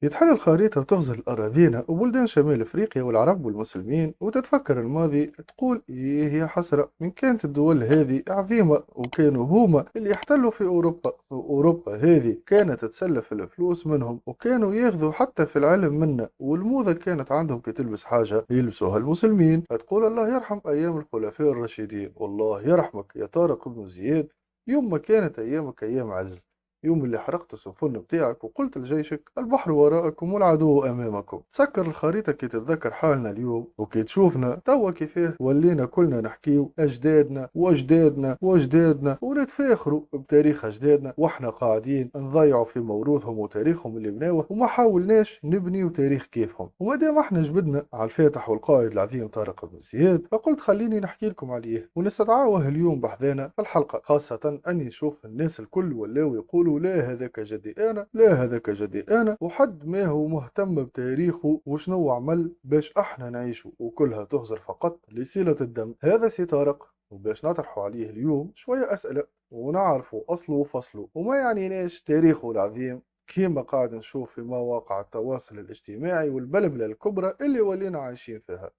يتحل الخريطة وتغزل الأراضينا وبلدان شمال أفريقيا والعرب والمسلمين وتتفكر الماضي، تقول إيه يا حسرة من كانت الدول هذه عظيمة وكانوا هما اللي يحتلوا في أوروبا، وأوروبا هذه كانت تسلف الفلوس منهم وكانوا ياخذوا حتى في العلم منا، والموضة كانت عندهم كي تلبس حاجة يلبسوها المسلمين. تقول الله يرحم أيام الخلفاء الراشدين، والله يرحمك يا طارق بن زياد، يوم ما كانت أيامك أيام عز، يوم اللي حرقت السفن بتاعك وقلت لجيشك البحر وراءكم والعدو أمامكم. تسكر الخريطة كي تتذكر حالنا اليوم وكي تشوفنا توا كيفاه ولينا كلنا نحكيو أجدادنا وأجدادنا وأجدادنا ونتفاخروا بتاريخ أجدادنا، وإحنا قاعدين نضيعوا في موروثهم وتاريخهم اللي بناوه وما حاولناش نبنيو تاريخ كيفهم. وما دام احنا جبدنا على الفاتح والقائد العظيم طارق بن زياد، فقلت خليني نحكي لكم عليه ونستدعوه اليوم بحذانا في الحلقة، خاصة أني نشوف الناس الكل ولاو يقولوا لا هذاك جدي أنا، لا هذاك جدي أنا، وحد ما هو مهتم بتاريخه وشنو عمل باش احنا نعيشوا، وكلها تهزر فقط لصلة الدم. هذا سي طارق، وباش نطرحوا عليه اليوم شوية أسئلة ونعرفوا أصله وفصله وما يعنيناش تاريخه العظيم، كيما قاعد نشوف في مواقع التواصل الاجتماعي والبلبلة الكبرى اللي ولينا عايشين فيها.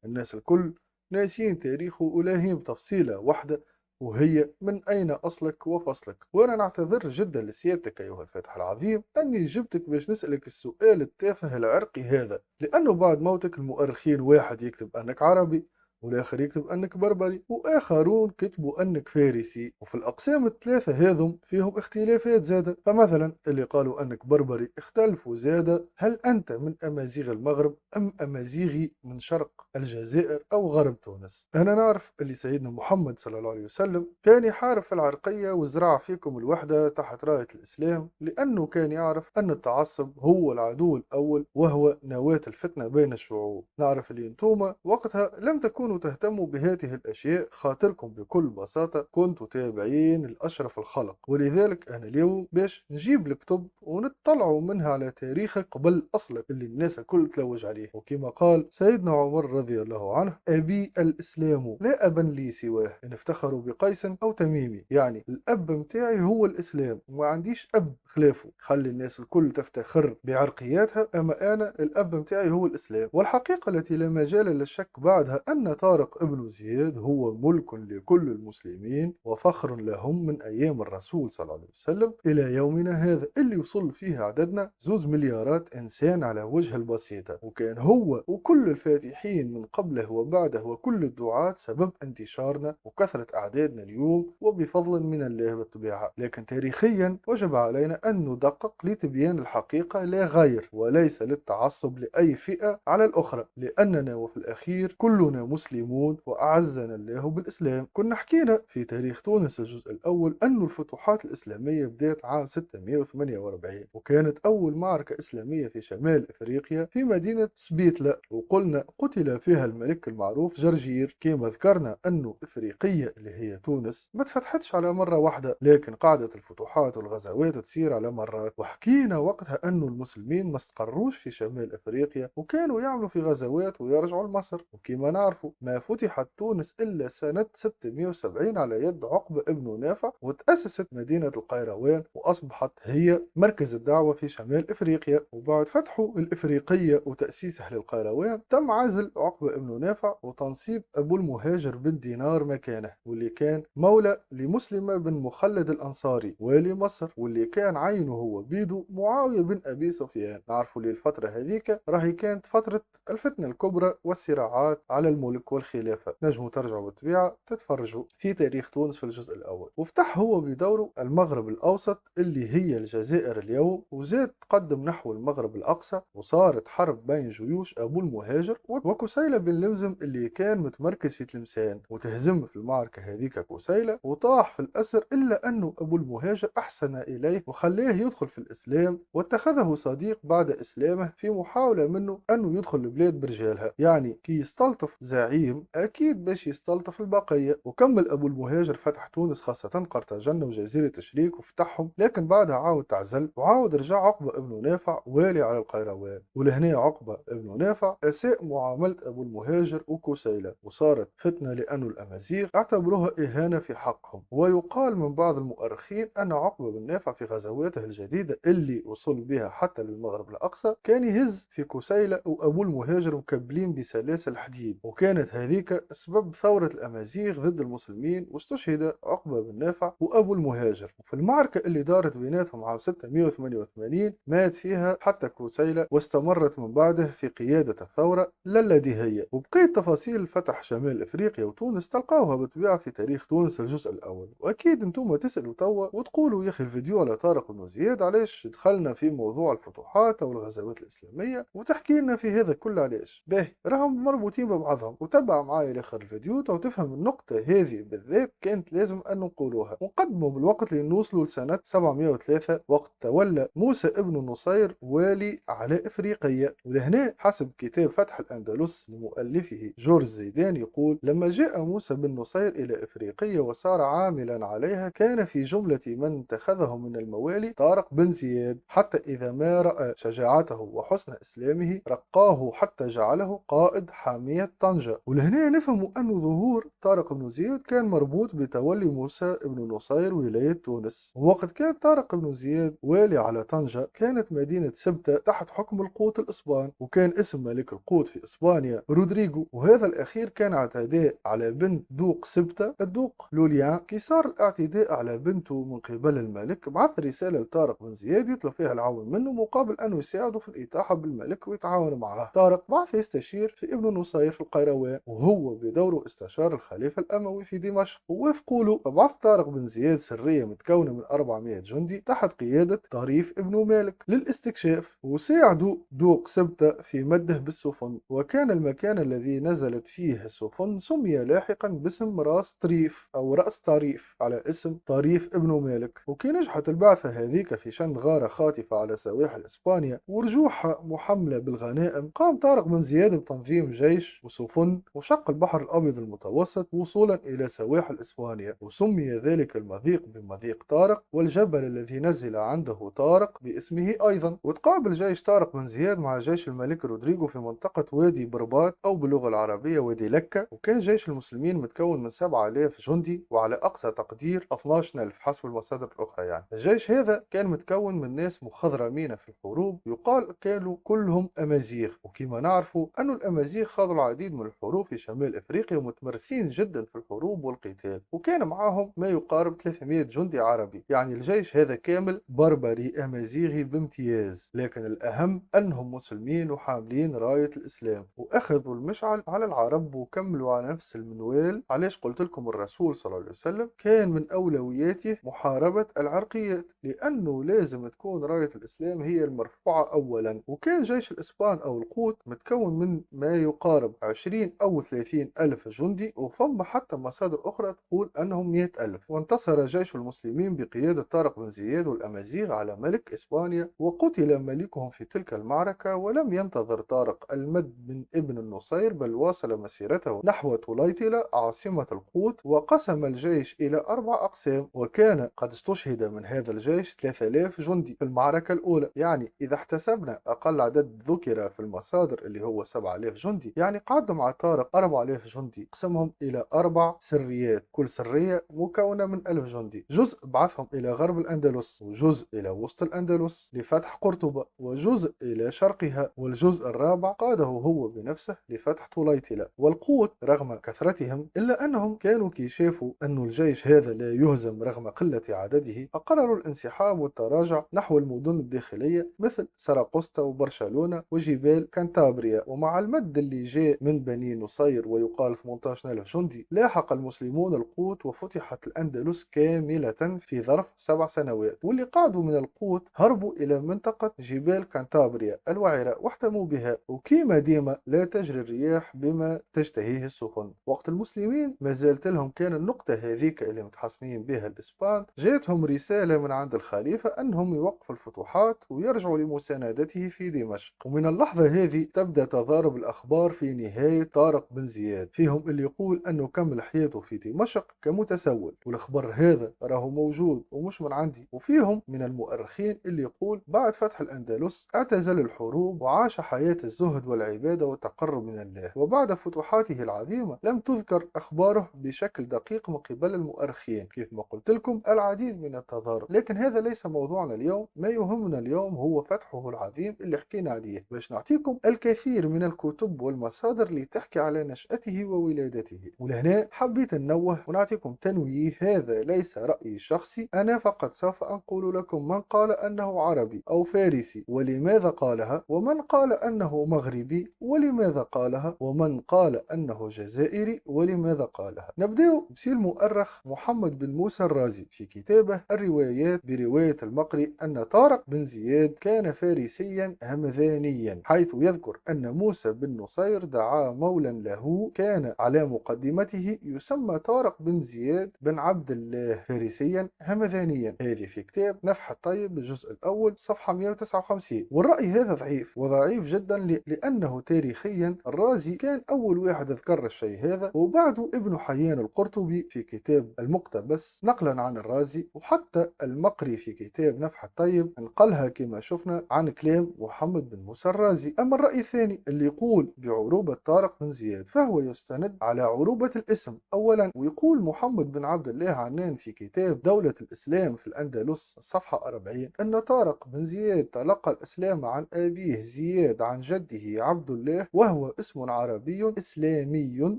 الناس الكل ناسين تاريخه ولاهين بتفصيلة واحدة، وهي من أين أصلك وفصلك. وأنا نعتذر جدا لسيادتك أيها الفاتح العظيم أني جبتك باش نسألك السؤال التافه العرقي هذا، لأنه بعد موتك المؤرخين واحد يكتب أنك عربي والآخر يكتب أنك بربري وآخرون كتبوا أنك فارسي، وفي الأقسام الثلاثة هذم فيهم اختلافات زادة. فمثلا اللي قالوا أنك بربري اختلفوا زادة، هل أنت من أمازيغ المغرب أم أمازيغي من شرق الجزائر أو غرب تونس؟ أنا نعرف اللي سيدنا محمد صلى الله عليه وسلم كان يحارب في العرقية وزرع فيكم الوحدة تحت راية الإسلام، لأنه كان يعرف أن التعصب هو العدو الأول وهو نواة الفتنة بين الشعوب. نعرف اللي انتوما وقتها لم تكونوا تهتموا بهذه الأشياء، خاطركم بكل بساطة كنتوا تابعين لأشرف الخلق، ولذلك أنا اليوم باش نجيب الكتب ونطلعوا منها على تاريخك قبل أصلك اللي الناس الكل تلوج عليه. وكما قال سيدنا عمر رضي الله عنه أبي الإسلام لا أبا لي سواه، إن افتخروا بقيس أو تميمي، يعني الأب متاعي هو الإسلام وما عنديش أب خلافه. خلي الناس الكل تفتخر بعرقياتها، أما أنا الأب متاعي هو الإسلام. والحقيقة التي لا مجال للشك بعدها أن طارق ابن زياد هو ملك لكل المسلمين وفخر لهم من أيام الرسول صلى الله عليه وسلم إلى يومنا هذا اللي وصل فيه عددنا 2 مليارات إنسان على وجه البسيطة، وكان هو وكل الفاتحين من قبله وبعده وكل الدعاة سبب انتشارنا وكثرة أعدادنا اليوم، وبفضل من الله بالطبيعة. لكن تاريخيا وجب علينا أن ندقق لتبيان الحقيقة لا غير، وليس للتعصب لأي فئة على الأخرى، لأننا وفي الأخير كلنا مسلمون وأعزنا الله بالإسلام. كنا حكينا في تاريخ تونس الجزء الأول أن الفتوحات الإسلامية بدأت عام 648، وكانت أول معركة إسلامية في شمال إفريقيا في مدينة سبيتلا، وقلنا قتل فيها الملك المعروف جرجير. كما ذكرنا أن إفريقية اللي هي تونس ما تفتحتش على مرة واحدة، لكن قاعدة الفتوحات والغزوات تصير على مرات. وحكينا وقتها أن المسلمين ما استقروش في شمال إفريقيا وكانوا يعملوا في غزوات ويرجعوا لمصر. وكما نعرفوا ما فتحت تونس إلا سنة 670 على يد عقبة ابن نافع، وتأسست مدينة القيروان وأصبحت هي مركز الدعوة في شمال إفريقيا. وبعد فتحه الإفريقية وتأسيسه للقيروان تم عزل عقبة ابن نافع وتنصيب أبو المهاجر بن دينار مكانه، واللي كان مولى لمسلمة بن مخلد الأنصاري والي مصر، واللي كان عينه هو بيدو معاوية بن أبي سفيان. نعرفوا لي الفترة هذيك راهي كانت فترة الفتنة الكبرى والصراعات على الملك والخلافة. نجموا ترجعوا بالطبيعة تتفرجوا في تاريخ تونس في الجزء الأول. وفتح هو بدوره المغرب الأوسط اللي هي الجزائر اليوم، وزاد تقدم نحو المغرب الأقصى، وصارت حرب بين جيوش أبو المهاجر وكسيلة بن لمزم اللي كان متمركز في تلمسان، وتهزم في المعركة هذيك كسيلة وطاح في الأسر، إلا أنه أبو المهاجر أحسن إليه وخلاه يدخل في الإسلام واتخذه صديق بعد إسلامه في محاولة منه أنه يدخل البلاد برجالها، يعني كي يستلطف زعيم زعيم أكيد باش يستلطف البقية. وكمل أبو المهاجر فتح تونس خاصة قرطاجنة وجزيرة الشريك وفتحهم، لكن بعدها عاود تعزل وعاود رجع عقبة ابن نافع والي على القيروان. ولهنا عقبة ابن نافع أساء معاملة أبو المهاجر وكسيلة، وصارت فتنة لأن الأمازيغ اعتبروها إهانة في حقهم. ويقال من بعض المؤرخين أن عقبة بن نافع في غزواته الجديدة اللي وصل بها حتى للمغرب الأقصى كان يهز في كسيلة وأبو المهاجر مكبلين بسلاسل حديد، وكانت هذيك سبب ثورة الأمازيغ ضد المسلمين، واستشهد عقبة بن نافع وأبو المهاجر. وفي المعركة اللي دارت بيناتهم عام 688 مات فيها حتى كسيلة، واستمرت من بعده في قيادة الثورة للديهية. وبقيت تفاصيل فتح شمال إفريقيا وتونس تلقاوها بالطبيعة في تاريخ تونس الجزء الأول. وأكيد أنتم تسألوا توا وتقولوا يا أخي الفيديو على طارق بن زياد علاش دخلنا في موضوع الفتوحات أو الغزوات الإسلامية وتحكي لنا في هذا كله علاش؟ باهي راهم مربوطين ببعضهم، وتبع معايا لاخر الفيديو تو تفهم النقطة هذه بالذات كانت لازم أن نقولوها. ونقدموا بالوقت لنوصلوا لسنة 703 وقت تولى موسى ابن النصير والي على إفريقيا. ولهنا حسب كتاب فتح الأندلس لمؤلفه جورج زيدان يقول: لما جاء موسى بن نصير إلى إفريقيا وصار عاملا عليها كان في جملة من اتخذه من الموالي طارق بن زياد، حتى إذا ما رأى شجاعته وحسن إسلامه رقاه حتى جعله قائد حامية طنجة. ولهنا نفهم أن ظهور طارق بن زياد كان مربوط بتولي موسى بن نصير ولاية تونس. وقت كان طارق بن زياد والي على طنجة كانت مدينة سبتة تحت حكم القوط الإسبان، وكان اسم ملك القوط في إسبانيا رودريغو، وهذا الأخير كان اعتداء على بنت دوق سبتة الدوق لوليان. كي صار الاعتداء على بنته من قبل الملك بعث رسالة لطارق بن زياد يطلب فيها العون منه مقابل أنه يساعده في الإطاحة بالملك ويتعاون معه. طارق بعث يستشير في ابن نصير في القيروان، وهو بدوره استشار الخليفة الأموي في دمشق ووافقوا له. فبعث طارق بن زياد سرية متكونة من 400 جندي تحت قيادة طريف ابن مالك للاستكشاف، وساعدوا دوق سبتة في مده بالسفن. وكان المكان الذي نزلت فيه السفن سمي لاحقا باسم راس طريف أو رأس طريف على اسم طريف ابن مالك. وكي نجحت البعثة هذيك في شن غارة خاطفة على سواحل إسبانيا ورجوعها محملة بالغنائم، قام طارق بن زياد بتنظيم جيش وسفن وشق البحر الأبيض المتوسط وصولا إلى سواحل إسبانيا، وسمي ذلك المضيق بمضيق طارق، والجبل الذي نزل عنده طارق باسمه أيضا. وتقابل جيش طارق بن زياد مع جيش الملك رودريغو في منطقة وادي برباط أو باللغة العربية وادي لكة. وكان جيش المسلمين متكون من 7000 جندي وعلى أقصى تقدير 12000 حسب المصادر الأخرى. يعني الجيش هذا كان متكون من ناس مخضرمين في الحروب، يقال كانوا كلهم أمازيغ. وكما نعرفوا أن الأمازيغ خاضوا العديد من الحروب في شمال إفريقيا ومتمرسين جدا في الحروب والقتال، وكان معهم ما يقارب 300 جندي عربي. يعني الجيش هذا كامل بربري أمازيغي بامتياز، لكن الأهم أنهم مسلمين وحاملين راية الإسلام، وأخذوا المشعل على العرب وكملوا على نفس المنوال. علاش قلت لكم الرسول صلى الله عليه وسلم كان من أولوياته محاربة العرقيات، لأنه لازم تكون راية الإسلام هي المرفوعة أولا. وكان جيش الإسبان أو القوط متكون من ما يقارب 20 أو 30 ألف جندي، وفم حتى مصادر أخرى تقول أنهم 100 ألف. وانتصر جيش المسلمين بقيادة طارق بن زياد والأمازيغ على ملك إسبانيا، وقتل ملكهم في تلك المعركة. ولم ينتظر طارق المد من ابن النصير بل واصل مسيرته نحو طليطلة عاصمة القوط، وقسم الجيش إلى 4 أقسام. وكان قد استشهد من هذا الجيش 3000 جندي في المعركة الأولى. يعني إذا احتسبنا أقل عدد ذكر في المصادر اللي هو 7000 جندي، يعني قعد مع طارق 4000 جندي قسمهم إلى 4 سريات، كل سرية مكونة من 1000 جندي. جزء بعثهم إلى غرب الأندلس، وجزء إلى وسط الأندلس لفتح قرطبة، وجزء إلى شرقها، والجزء الرابع قاده هو بنفسه لفتح طليطلة. والقوط رغم كثرتهم إلا أنهم كانوا كي شافوا أن الجيش هذا لا يهزم رغم قلة عدده، فقرروا الانسحاب والتراجع نحو المدن الداخلية مثل سراقسطة وبرشلونة وجبال كانتابريا. ومع المد اللي جاء من بني نصير ويقال 18000 جندي، لاحق المسلمون القوط وفتحت الأندلس كاملة في ظرف 7 سنوات. واللي قعدوا من القوط هربوا إلى منطقة جبال كانتابريا الوعرة واحتموا بها. وكيما ديما لا تجري الرياح بما تشتهيه السفن، وقت المسلمين ما زالت لهم كان النقطة هذيك اللي متحصنين بها الإسبان جاتهم رسالة من عند الخليفة أنهم يوقفوا الفتوحات ويرجعوا لمساندته في دمشق. ومن اللحظة هذه تبدأ تضارب الأخبار في نهاية طارق طارق بن زياد. فيهم اللي يقول أنه كمل حياته في دمشق كمتسول، والخبر هذا راهو موجود ومش من عندي. وفيهم من المؤرخين اللي يقول بعد فتح الأندلس اعتزل الحروب وعاش حياة الزهد والعبادة والتقرب من الله، وبعد فتوحاته العظيمة لم تذكر أخباره بشكل دقيق من قبل المؤرخين. كيف ما قلت لكم العديد من التضارب، لكن هذا ليس موضوعنا اليوم. ما يهمنا اليوم هو فتحه العظيم اللي حكينا عليه، باش نعطيكم الكثير من الكتب والمصادر اللي تحكي على نشأته وولادته. ولهنا حبيت ننوه ونعطيكم تنويه، هذا ليس رأيي الشخصي، أنا فقط سوف أنقل لكم من قال أنه عربي أو فارسي ولماذا قالها، ومن قال أنه مغربي ولماذا قالها، ومن قال أنه جزائري ولماذا قالها. نبدأ بسي المؤرخ محمد بن موسى الرازي في كتابه الروايات برواية المقري أن طارق بن زياد كان فارسيا همذانيا، حيث يذكر أن موسى بن نصير دعا مولا له كان على مقدمته يسمى طارق بن زياد بن عبد الله فارسيا همذانيا. هذه في كتاب نفح الطيب الجزء الأول صفحة 159. والرأي هذا ضعيف وضعيف جدا لأنه تاريخيا الرازي كان أول واحد ذكر الشيء هذا، وبعده ابن حيان القرطبي في كتاب المقتبس نقلا عن الرازي، وحتى المقري في كتاب نفح الطيب نقلها كما شفنا عن كلام محمد بن موسى الرازي. أما الرأي الثاني اللي يقول بعروبة طارق بن زياد فهو يستند على عروبة الاسم أولا، ويقول محمد بن عبد الله عنان في كتاب دولة الإسلام في الأندلس صفحة 40 أن طارق بن زياد تلقى الإسلام عن أبيه زياد عن جده عبد الله، وهو اسم عربي إسلامي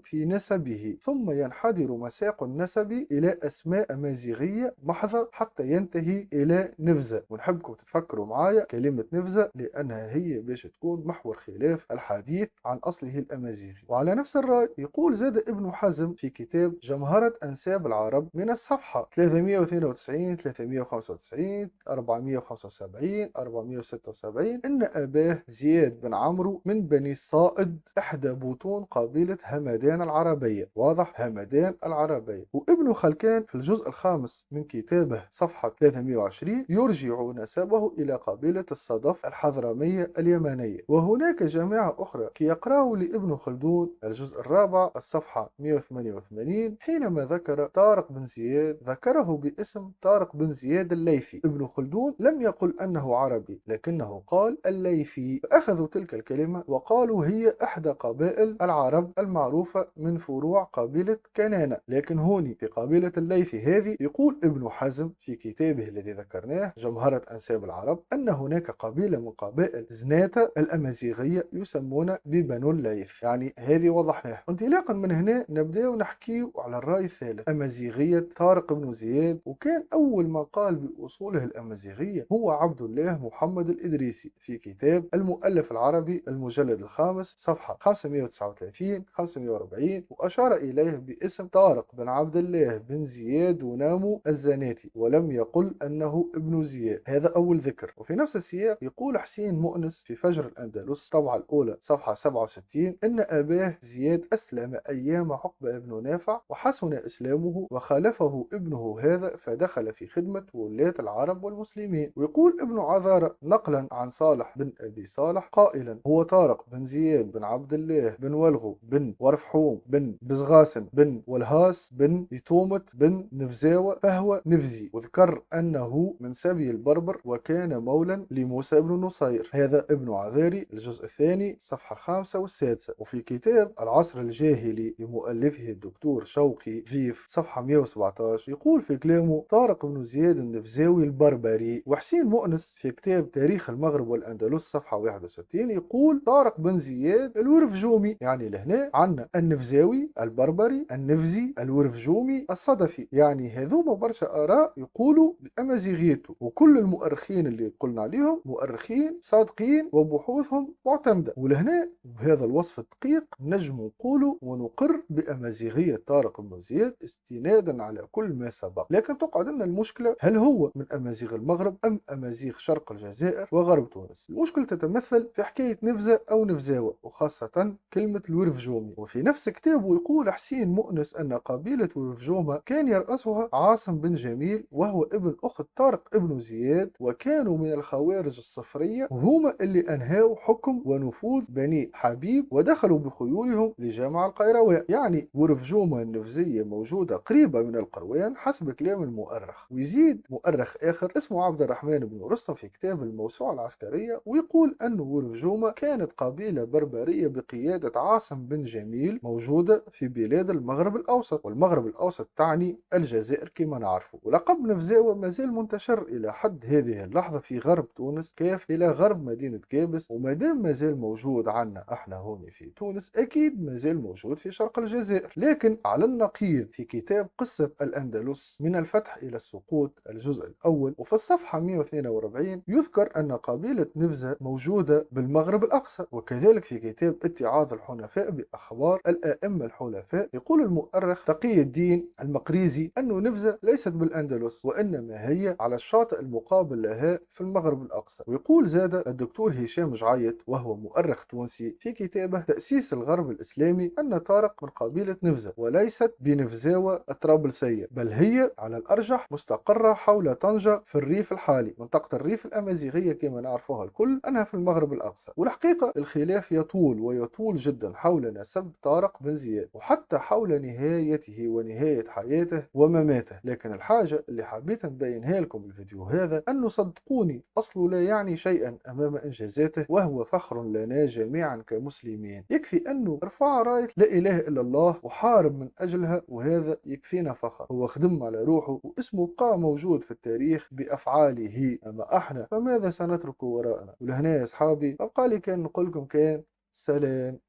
في نسبه، ثم ينحدر مساق النسب إلى أسماء أمازيغية محضة حتى ينتهي إلى نفزة. ونحبكم تتفكروا معايا كلمة نفزة لأنها هي باش تكون محور خلاف الحديث عن أصله الأمازيغي. وعلى نفس الرأي يقول زاد ابن حزم في كتاب جمهرة أنساب العرب من الصفحة 392 395 475 476 إن أباه زياد بن عمرو من بني الصائد إحدى بطون قبيلة همدان العربية، واضح همدان العربية. وابن خلكان في الجزء الخامس من كتابه صفحة 320 يرجع نسبه إلى قبيلة الصدف الحضرمية اليمنية. وهناك جماعة أخرى كي يقرأوا لابن خلدون الجزء الرابع الصفحة 188 حينما ذكر طارق بن زياد ذكره باسم طارق بن زياد الليثي. ابن خلدون لم يقل أنه عربي لكنه قال الليثي، فأخذوا تلك الكلمة وقالوا هي إحدى قبائل العرب المعروفة من فروع قبيلة كنانة. لكن هوني في قبيلة الليثي هذه يقول ابن حزم في كتابه الذي ذكرناه جمهرة أنساب العرب أن هناك قبيلة من قبائل زناتة الأمازيغية يسمون ببنو الليث، يعني هذه وضحناها. انطلاقا من هنا نبدأ نحكي على الرأي الثالث أمازيغية طارق بن زياد، وكان أول من قال بأصوله الأمازيغية هو عبد الله محمد الإدريسي في كتاب المؤلف العربي المجلد الخامس صفحة 539 540، وأشار إليه باسم طارق بن عبد الله بن زياد ونامو الزناتي، ولم يقل أنه ابن زياد. هذا أول ذكر. وفي نفس السياق يقول حسين مؤنس في فجر الأندلس الطبعة الأولى صفحة 67 إن أباه زياد أسلم أيام عقبة بن نافع وحسن إسلامه وخالفه ابنه هذا فدخل في خدمة ولاة العرب والمسلمين. ويقول ابن عذارة نقلا عن صالح بن أبي صالح قائلا هو طارق بن زياد بن عبد الله بن ولغو بن ورفحوم بن بزغاسن بن والهاس بن يتومت بن نفزاوة فهو نفزي، وذكر أنه من سبي البربر وكان مولا لموسى بن نصير. هذا ابن عذاري الجزء الثاني صفحة 5 والسادسة. وفي كتاب العصر الجاهلي لمؤلفه الدكتور شوقي فيف صفحة 117 يقول في كلامه طارق بن زياد النفزاوي البربري. وحسين مؤنس في كتاب تاريخ المغرب والأندلس صفحة 61 يقول طارق بن زياد الورفجومي، يعني لهنا عنا النفزاوي البربري النفزي الورفجومي الصدفي، يعني هذوما برشا آراء يقولوا بأمازيغيته. وكل المؤرخين اللي قلنا عليهم مؤرخين صادقين وبحوثهم معتمدة. ولهنا بهذا الوصف الدقيق نجم نقول ونقر بأمازيغية طارق بن زياد استنادا على كل ما سبق. لكن تقعد لنا المشكلة هل هو من أمازيغ المغرب أم أمازيغ شرق الجزائر وغرب تونس؟ المشكلة تتمثل في حكاية نفزة أو نفزاوة، وخاصة كلمة الورفجومي. وفي نفس كتابه يقول حسين مؤنس أن قبيلة ورفجومة كان يرأسها عاصم بن جميل وهو ابن أخت طارق ابن زياد، وكانوا من الخوارج الصفرية وهما اللي أنهاوا حكم ونفوذ بني حبيب ودخلوا بخيولهم لجامع القيروان. يعني ورفجومة النفزية موجودة قريبة من القروان حسب كلام المؤرخ. ويزيد مؤرخ آخر اسمه عبد الرحمن بن رستم في كتاب الموسوعة العسكرية ويقول أن ورفجومة كانت قبيلة بربرية بقيادة عاصم بن جميل موجودة في بلاد المغرب الأوسط، والمغرب الأوسط تعني الجزائر كما نعرفه. ولقب نفزاوة ما زال منتشر إلى حد هذه اللحظة في غرب تونس كاف إلى غرب مدينة كابس، ومادام ما زال موجود عنا احنا هون في تونس أكيد ما زال موجود في شرق الجزائر. لكن على النقيض في كتاب قصة الأندلس من الفتح إلى السقوط الجزء الأول وفي الصفحة 142 يذكر أن قبيلة نفزة موجودة بالمغرب الأقصى. وكذلك في كتاب اتعاظ الحنفاء بأخبار الآئمة الحنفاء يقول المؤرخ تقي الدين المقريزي أن نفزة ليست بالأندلس وإنما هي على الشاطئ المقابل لها في المغرب الأقصى. ويقول زاد الدكتور هشام جعيط وهو مؤرخ تونسي في كتابه تأسيس الغرب الإسلامي أن طارق من قبيلة نفزة وليست بنفزاوة الطرابلسية، بل هي على الأرجح مستقرة حول طنجة في الريف الحالي. منطقة الريف الأمازيغية كما نعرفها الكل أنها في المغرب الأقصى. والحقيقة الخلاف يطول ويطول جدا حول نسب طارق بن زياد وحتى حول نهايته ونهاية حياته ومماته. لكن الحاجة اللي حبيت نبينها لكم بالفيديو هذا أنه صدقوني أصله لا يعني شيئا أمام إنجازاته وهو فخر لنا جميعا كمسلمين. يكفي أنه رفع راية لا إله إلا الله وحارب من أجلها وهذا يكفينا فخر. هو خدم على روحه واسمه بقى موجود في التاريخ بأفعاله. أما احنا فماذا سنترك وراءنا؟ ولهنا يا أصحابي أبقى لي كان نقول لكم كان سلام.